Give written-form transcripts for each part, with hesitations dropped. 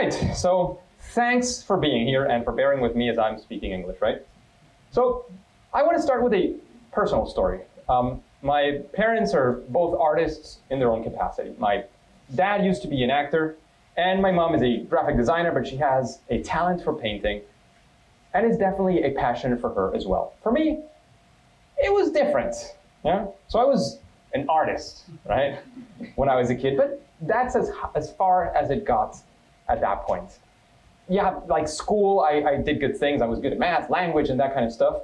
right, so thanks for being here and for bearing with me as I'm speaking English, right? So I want to start with a personal story. My parents are both artists in their own capacity. My dad used to be an actor, and my mom is a graphic designer, but she has a talent for painting, and it's definitely a passion for her as well. For me, it was different. Yeah? So I was an artist, right, when I was a kid, but that's as far as it got at that point. Yeah, like school, I did good things. I was good at math, language, and that kind of stuff.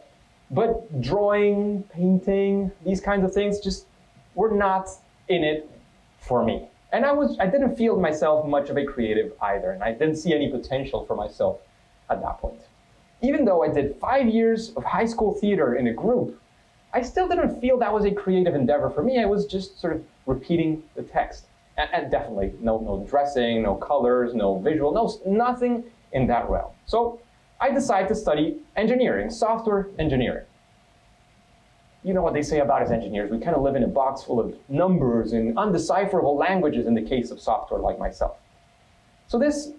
But drawing, painting, these kinds of things just were not in it for me. And I didn't feel myself much of a creative either, and I didn't see any potential for myself at that point. Even though I did 5 years of high school theater in a group, I still didn't feel that was a creative endeavor for me. I was just sort of repeating the text. And definitely no dressing, no colors, no visual, nothing in that realm. So I decided to study engineering, software engineering. You know what they say about us engineers. We kind of live in a box full of numbers and undecipherable languages in the case of software like myself. So this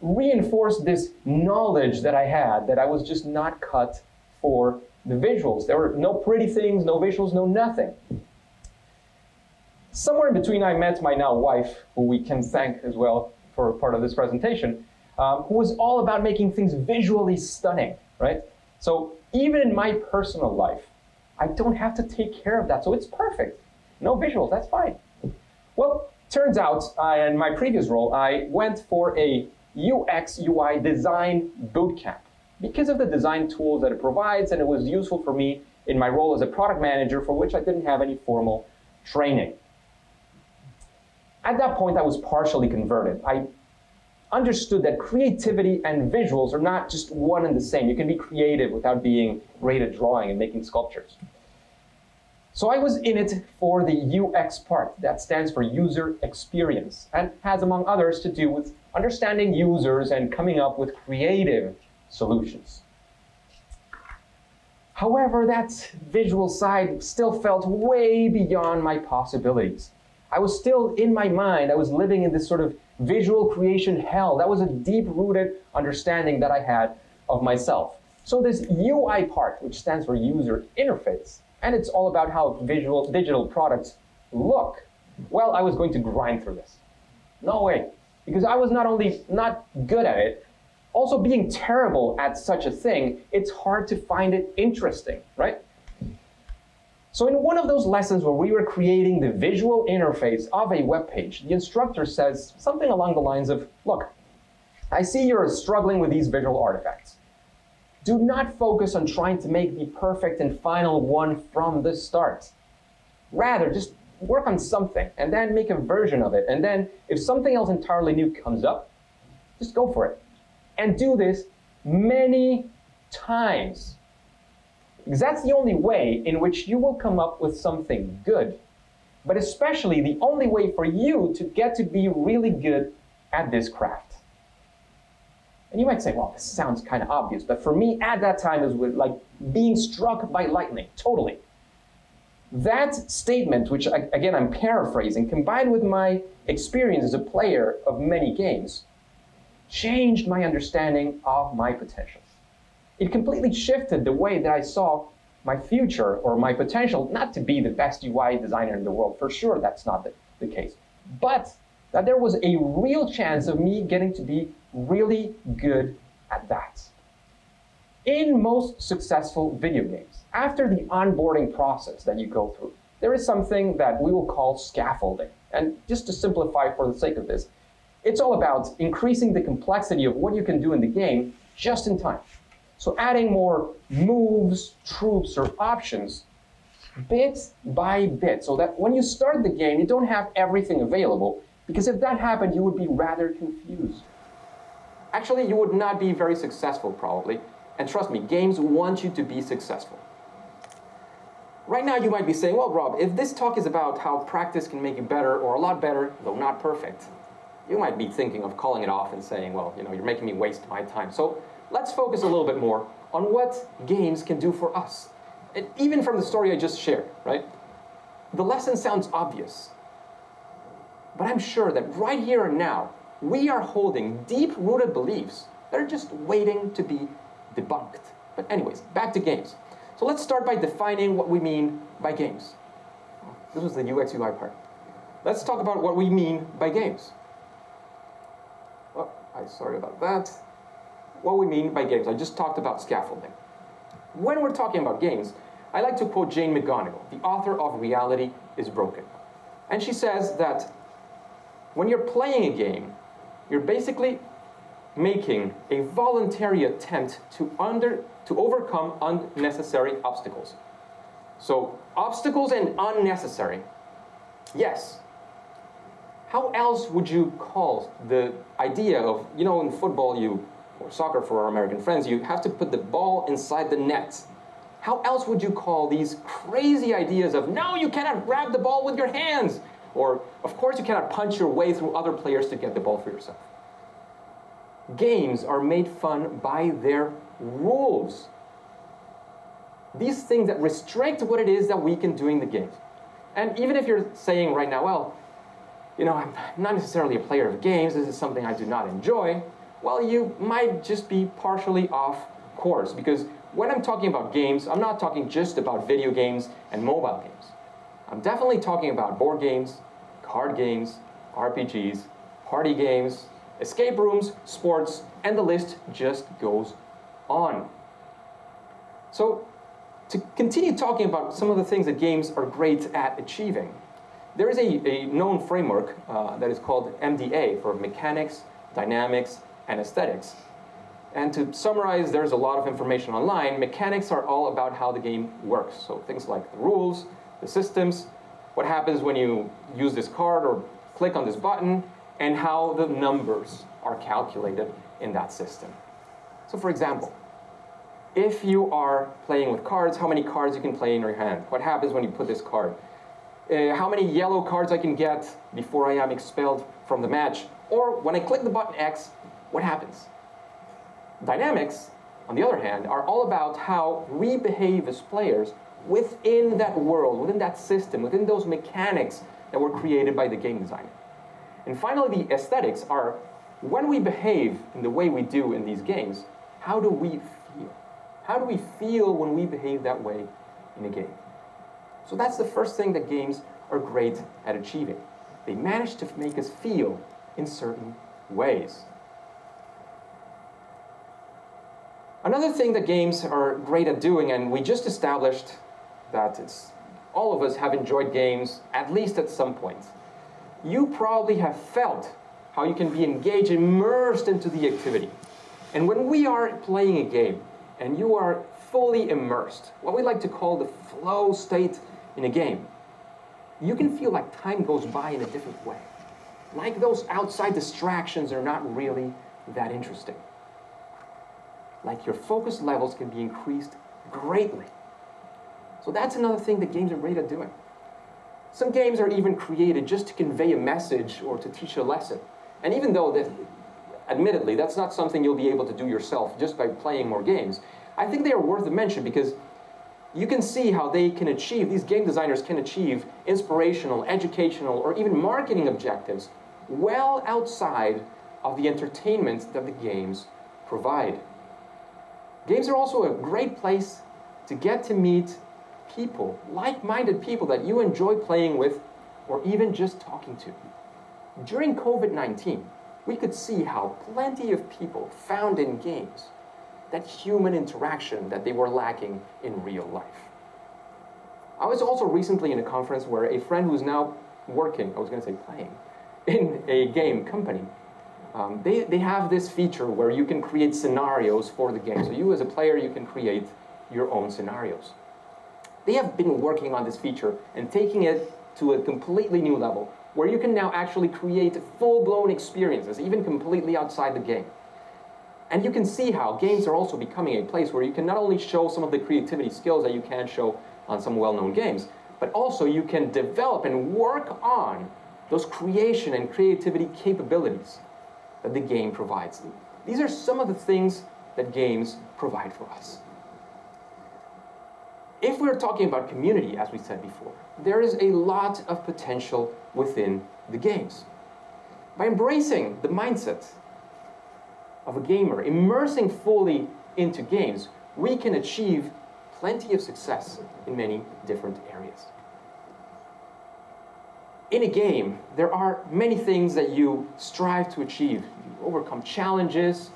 reinforced this knowledge that I had that I was just not cut for the visuals. There were no pretty things, no visuals, no nothing. Somewhere in between, I met my now wife, who we can thank as well for part of this presentation, who was all about making things visually stunning, right? So even in my personal life, I don't have to take care of that, so it's perfect. No visuals, that's fine. Well, turns out, in my previous role, I went for a UX UI design bootcamp because of the design tools that it provides, and it was useful for me in my role as a product manager, for which I didn't have any formal training. At that point, I was partially converted. I understood that creativity and visuals are not just one and the same. You can be creative without being great at drawing and making sculptures. So I was in it for the UX part. That stands for user experience, and has, among others, to do with understanding users and coming up with creative solutions. However, that visual side still felt way beyond my possibilities. I was still, in my mind, I was living in this sort of visual creation hell. That was a deep-rooted understanding that I had of myself. So this UI part, which stands for user interface, and it's all about how digital products look. Well, I was going to grind through this. No way. Because I was not only not good at it, also being terrible at such a thing, it's hard to find it interesting, right? So in one of those lessons where we were creating the visual interface of a web page, the instructor says something along the lines of, look, I see you're struggling with these visual artifacts. Do not focus on trying to make the perfect and final one from the start. Rather, just work on something and then make a version of it. And then if something else entirely new comes up, just go for it. And do this many times. Because that's the only way in which you will come up with something good, but especially the only way for you to get to be really good at this craft. And you might say, well, this sounds kind of obvious, but for me at that time it was like being struck by lightning, totally. That statement, which again I'm paraphrasing, combined with my experience as a player of many games, changed my understanding of my potentials. It completely shifted the way that I saw my future or my potential, not to be the best UI designer in the world. For sure, that's not the case. But that there was a real chance of me getting to be really good at that. In most successful video games, after the onboarding process that you go through, there is something that we will call scaffolding. And just to simplify for the sake of this, it's all about increasing the complexity of what you can do in the game just in time. So adding more moves, troops, or options bit by bit, so that when you start the game, you don't have everything available, because if that happened, you would be rather confused. Actually, you would not be very successful, probably. And trust me, games want you to be successful. Right now, you might be saying, well, Rob, if this talk is about how practice can make you better, or a lot better, though not perfect, you might be thinking of calling it off and saying, well, you're making me waste my time. So let's focus a little bit more on what games can do for us. And even from the story I just shared, right? The lesson sounds obvious. But I'm sure that right here and now, We are holding deep-rooted beliefs that are just waiting to be debunked. But anyways, back to games. So let's start by defining what we mean by games. This was the UX UI part. Let's talk about what we mean by games. Oh, I'm sorry about that. What we mean by games. I just talked about scaffolding. When we're talking about games, I like to quote Jane McGonigal, the author of Reality is Broken. And she says that when you're playing a game, you're basically making a voluntary attempt to overcome unnecessary obstacles. So, obstacles and unnecessary. Yes. How else would you call the idea of, in football, or soccer for our American friends, you have to put the ball inside the net. How else would you call these crazy ideas of, no, you cannot grab the ball with your hands? Or, of course, you cannot punch your way through other players to get the ball for yourself. Games are made fun by their rules. These things that restrict what it is that we can do in the games. And even if you're saying right now, well, I'm not necessarily a player of games, this is something I do not enjoy, well, you might just be partially off course, because when I'm talking about games, I'm not talking just about video games and mobile games. I'm definitely talking about board games, card games, RPGs, party games, escape rooms, sports, and the list just goes on. So, to continue talking about some of the things that games are great at achieving, there is a known framework that is called MDA, for Mechanics, Dynamics, and Aesthetics. And to summarize, there's a lot of information online. Mechanics are all about how the game works. So things like the rules, the systems, what happens when you use this card or click on this button, and how the numbers are calculated in that system. So for example, if you are playing with cards, how many cards you can play in your hand? What happens when you put this card? How many yellow cards I can get before I am expelled from the match? Or when I click the button X, what happens? Dynamics, on the other hand, are all about how we behave as players within that world, within that system, within those mechanics that were created by the game designer. And finally, the aesthetics are when we behave in the way we do in these games, how do we feel? How do we feel when we behave that way in a game? So that's the first thing that games are great at achieving. They manage to make us feel in certain ways. Another thing that games are great at doing, and we just established that all of us have enjoyed games, at least at some point. You probably have felt how you can be engaged, immersed into the activity. And when we are playing a game, and you are fully immersed, what we like to call the flow state in a game, you can feel like time goes by in a different way. Like those outside distractions are not really that interesting. Like your focus levels can be increased greatly. So that's another thing that games are great at doing. Some games are even created just to convey a message or to teach a lesson. And even though, admittedly, that's not something you'll be able to do yourself just by playing more games, I think they are worth a mention because you can see how they can achieve, these game designers can achieve inspirational, educational, or even marketing objectives well outside of the entertainment that the games provide. Games are also a great place to get to meet people, like-minded people that you enjoy playing with or even just talking to. During COVID-19, we could see how plenty of people found in games that human interaction that they were lacking in real life. I was also recently in a conference where a friend who's now working, I was going to say playing, in a game company, they have this feature where you can create scenarios for the game. So you as a player, you can create your own scenarios. They have been working on this feature and taking it to a completely new level, where you can now actually create full-blown experiences, even completely outside the game. And you can see how games are also becoming a place where you can not only show some of the creativity skills that you can show on some well-known games, but also you can develop and work on those creation and creativity capabilities that the game provides. These are some of the things that games provide for us. If we're talking about community, as we said before, there is a lot of potential within the games. By embracing the mindset of a gamer, immersing fully into games, we can achieve plenty of success in many different areas. In a game, there are many things that you strive to achieve. You overcome challenges,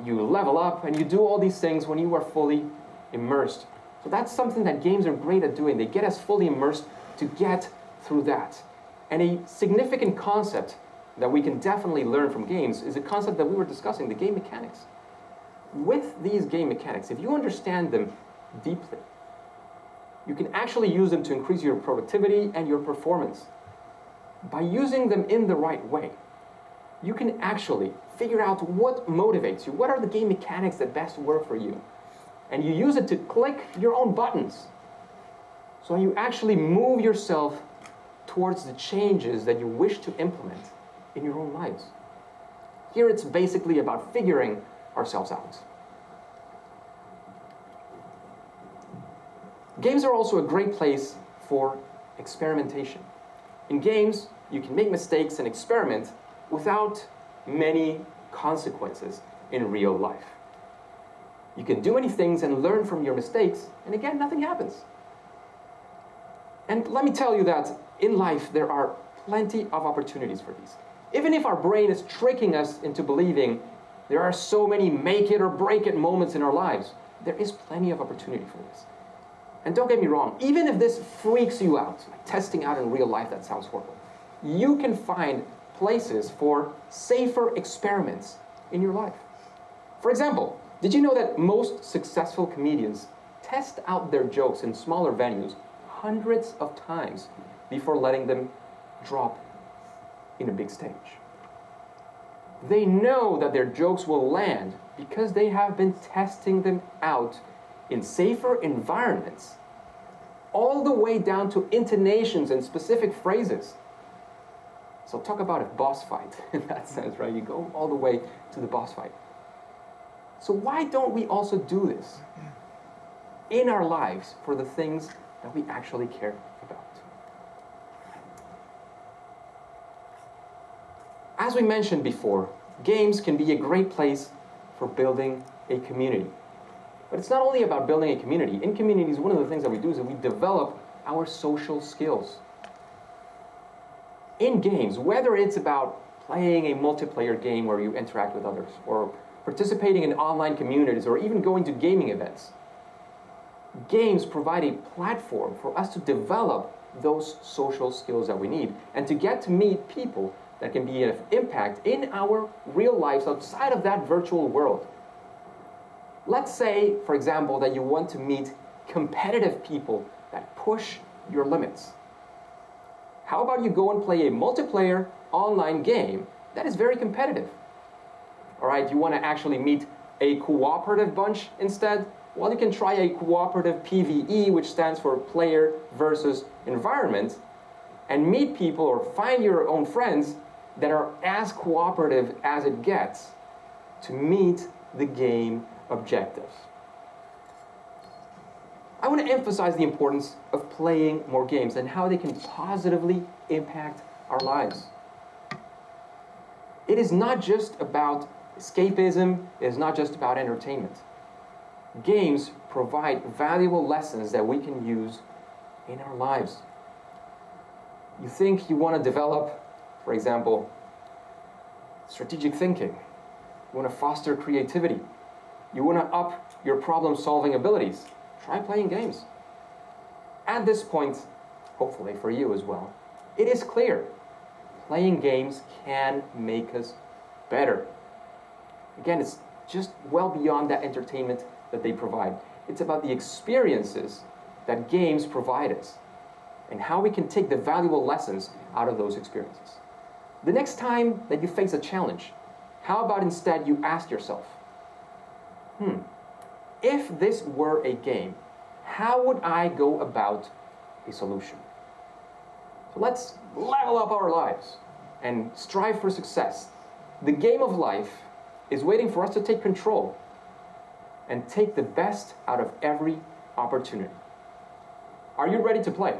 you level up, and you do all these things when you are fully immersed. So that's something that games are great at doing. They get us fully immersed to get through that. And a significant concept that we can definitely learn from games is a concept that we were discussing, the game mechanics. With these game mechanics, if you understand them deeply, you can actually use them to increase your productivity and your performance. By using them in the right way, you can actually figure out what motivates you. What are the game mechanics that best work for you? And you use it to click your own buttons. So you actually move yourself towards the changes that you wish to implement in your own lives. Here it's basically about figuring ourselves out. Games are also a great place for experimentation. In games, you can make mistakes and experiment without many consequences in real life. You can do many things and learn from your mistakes, and again, nothing happens. And let me tell you that in life, there are plenty of opportunities for these. Even if our brain is tricking us into believing there are so many make it or break it moments in our lives, there is plenty of opportunity for this. And don't get me wrong, even if this freaks you out, like testing out in real life, that sounds horrible, you can find places for safer experiments in your life. For example, did you know that most successful comedians test out their jokes in smaller venues hundreds of times before letting them drop in a big stage? They know that their jokes will land because they have been testing them out in safer environments, all the way down to intonations and specific phrases. So talk about a boss fight in that sense, right? You go all the way to the boss fight. So why don't we also do this in our lives for the things that we actually care about? As we mentioned before, games can be a great place for building a community. But it's not only about building a community. In communities, one of the things that we do is that we develop our social skills. In games, whether it's about playing a multiplayer game where you interact with others, or participating in online communities, or even going to gaming events, games provide a platform for us to develop those social skills that we need and to get to meet people that can be of impact in our real lives outside of that virtual world. Let's say, for example, that you want to meet competitive people that push your limits. How about you go and play a multiplayer online game that is very competitive? All right, you want to actually meet a cooperative bunch instead? Well, you can try a cooperative PvE, which stands for player versus environment, and meet people or find your own friends that are as cooperative as it gets to meet the game objectives. I want to emphasize the importance of playing more games and how they can positively impact our lives. It is not just about escapism, it is not just about entertainment. Games provide valuable lessons that we can use in our lives. You think you want to develop, for example, strategic thinking. You want to foster creativity. You want to up your problem-solving abilities. Try playing games. At this point, hopefully for you as well, it is clear playing games can make us better. Again, it's just well beyond that entertainment that they provide. It's about the experiences that games provide us and how we can take the valuable lessons out of those experiences. The next time that you face a challenge, how about instead you ask yourself, if this were a game, how would I go about a solution? So let's level up our lives and strive for success. The game of life is waiting for us to take control and take the best out of every opportunity. Are you ready to play?